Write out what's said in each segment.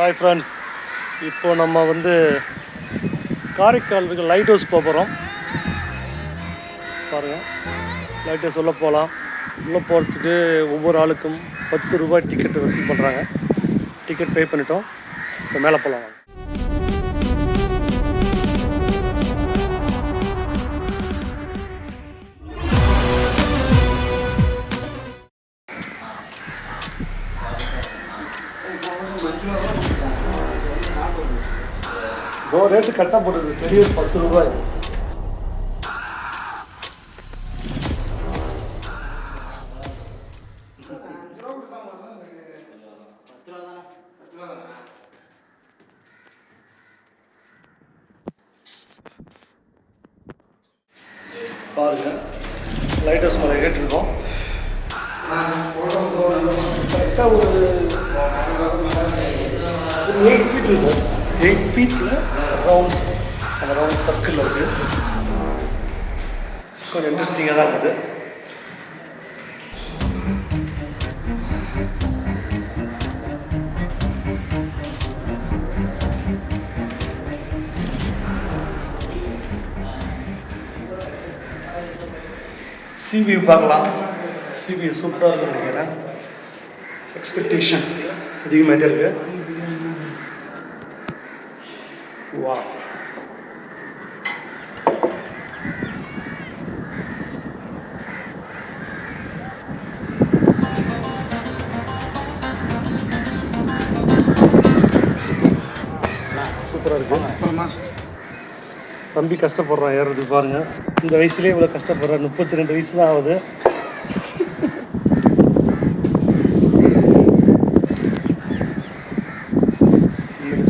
Hi friends, இப்போ நம்ம காரைக்காலுக்கு light house போகிறோம். பாருங்கள், லைட் ஹவுஸ் உள்ளே போகலாம். உள்ளே போகிறதுக்கு ஒவ்வொரு ஆளுக்கும் 10 ரூபாய் டிக்கெட் வசூல் பண்ணுறாங்க. டிக்கெட் பே பண்ணிட்டோம். இப்போ மேலே போகலாம். ரேட்டு கரெக்டாக போட்டுருக்கு. பெரிய 10 ரூபாய். பாருங்க, லைட் ஹவுஸ் மேலே ஏற்றிருக்கோம். கரெக்டாக ஒரு 8 ஃபீட் இருக்கும். 8 ஃபீட்டில் ரவுண்ட்ஸ், அந்த ரவுண்ட் சர்க்கிளில் இருக்குது. கொஞ்சம் இன்ட்ரெஸ்டிங்காக தான் இருக்குது. சிவி பார்க்கலாம். சிவி சூப்பராக இருக்குன்னு நினைக்கிறேன். எக்ஸ்பெக்டேஷன் அதிகமாகிட்டே இருக்கு. வா, சூப்பராக இருக்கு. தம்பி கஷ்டப்படுறான் ஏறுறதுக்கு. பாருங்கள், இந்த வயசுலேயே இவ்வளோ கஷ்டப்படுறான். 32 வயசு தான் ஆகுது.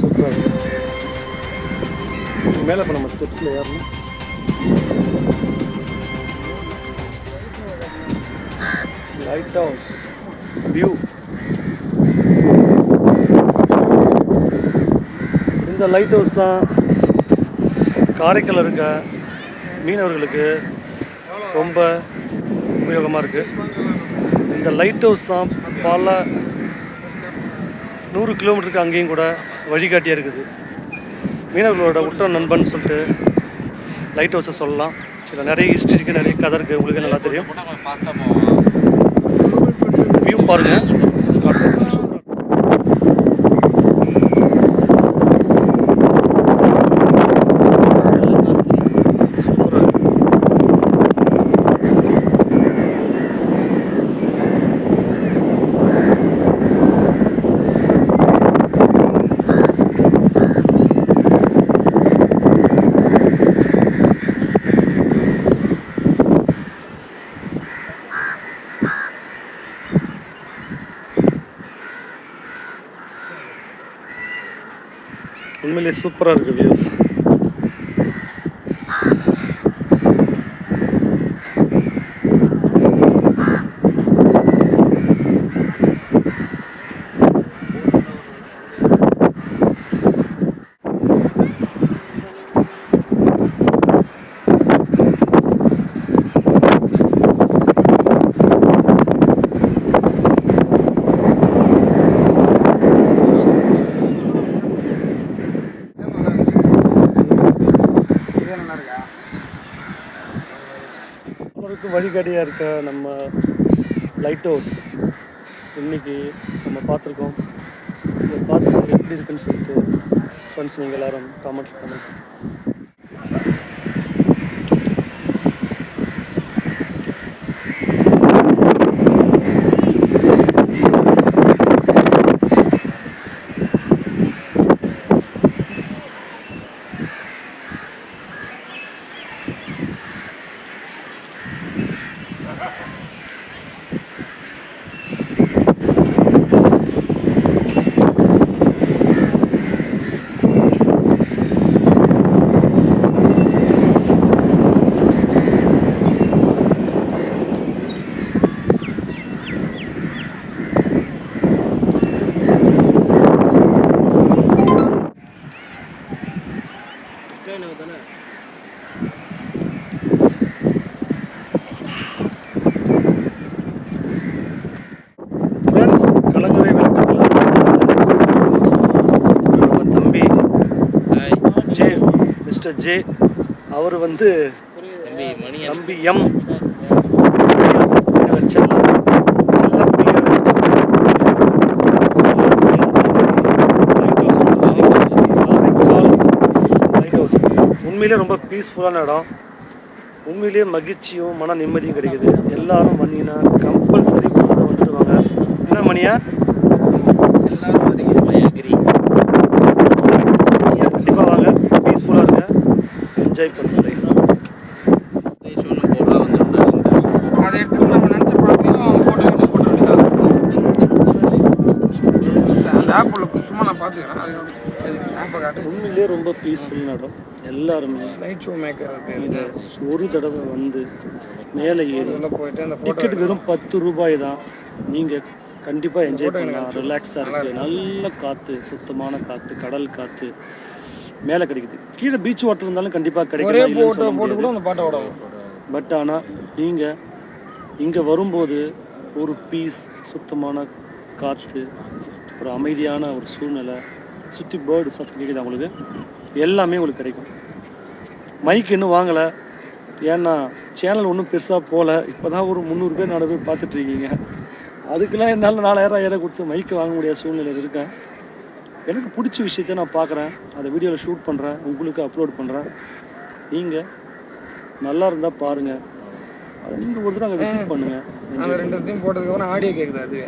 சூப்பராக இருக்கு. மேலே இப்போ நம்ம ஸ்டெப்ஸில் ஏறணும். Light house view. இந்த லைட் ஹவுஸ் தான் காரைக்கால் இருக்க மீனவர்களுக்கு ரொம்ப உபயோகமாக இருக்குது. இந்த லைட் ஹவுஸ் தான் பல 100 கிலோமீட்டருக்கு அங்கேயும் கூட வழிகாட்டியாக இருக்குது. மீனவர்களோட உற்ற நண்பன் சொல்லிட்டு லைட் ஹவுஸை சொல்லலாம். இதில் நிறைய ஹிஸ்ட்ரி இருக்குது, நிறைய கதை இருக்குது. உங்களுக்கு நல்லா தெரியும். வியூ பாருங்கள். உண்மையிலே சூப்பராக இருக்குது வியூஸ். வழிகாட்டியாக இருக்க நம்ம லைட் ஹவுஸ் இன்றைக்கி நம்ம பார்த்துருக்கோம். இதை பார்த்துட்டு எப்படி இருக்குன்னு சொல்லிட்டு ஃப்ரெண்ட்ஸ் நீங்கள் எல்லோரும் கமெண்ட் பண்ணுங்க. மிஸ்டர் ஜே, அவர் வந்து தம்பி எம் செல்ல லைட் ஹவுஸ் உண்மையிலே ரொம்ப பீஸ்ஃபுல்லான இடம். உண்மையிலேயே மகிழ்ச்சியும் மன நிம்மதியும் கிடைக்குது. எல்லாரும் வந்தீங்கன்னா கம்பல்சரி வந்துட்டு வாங்க. என்ன மணியா எல்லாரும் கண்டிப்பாக வாங்க, பீஸ்ஃபுல்லாக இருங்க, என்ஜாய் பண்ணுங்க. அதை எடுத்துட்டு நம்ம நினச்ச ப்ராப்ளம் ஃபோட்டோ எடுத்து போட வேண்டியதான். அந்த ஆப்பில் சும்மா நான் பார்த்துக்கிறேன். அது ஆப்பை காட்டு. உண்மையிலேயே ரொம்ப பீஸ்ஃபுல்லான இடம். எல்லாருமே லைட் ஷோ மேக்கர் இருக்குது. ஒரு தடவை வந்து மேலே ஏறி உள்ளே போயிட்டு அந்த டிக்கெட் வெறும் 10 ரூபாய் தான். நீங்கள் கண்டிப்பாக என்ஜாய் பண்ணலாம். ரிலாக்ஸாக இருக்குது. நல்ல காற்று, சுத்தமான காற்று, கடல் காற்று மேலே கிடைக்குது. கீழே பீச் வாட்டர் இருந்தாலும் கண்டிப்பாக கிடைக்கும். போட்டு கூட அந்த பாட்டை விடவும். பட் ஆனால் நீங்கள் இங்கே வரும்போது ஒரு பீஸ், சுத்தமான காற்று, ஒரு அமைதியான ஒரு சூழ்நிலை, சுற்றி பேர்டு சத்தம் கேட்குது அவங்களுக்கு, எல்லாமே உங்களுக்கு கிடைக்கும். மைக் இன்னும் வாங்கலை, ஏன்னா சேனல் ஒன்றும் பெருசாக போகல. இப்போ தான் ஒரு 300 பேர் 400 பேர் பார்த்துட்ருக்கீங்க. அதுக்கெல்லாம் என்னால் 4000 கொடுத்து மைக்கு வாங்க முடியாத சூழ்நிலையில் இருக்கேன். எனக்கு பிடிச்ச விஷயத்த நான் பார்க்குறேன், அதை வீடியோவில் ஷூட் பண்ணுறேன், உங்களுக்கு அப்லோட் பண்ணுறேன். நீங்கள் நல்லா இருந்தால் பாருங்கள், அதை நீங்கள் ஒரு தடவை அங்கே விசிட் பண்ணுங்கள். அந்த 2 போட்டதுக்கப்புறம் ஆடியோ கேட்குது அதுவே.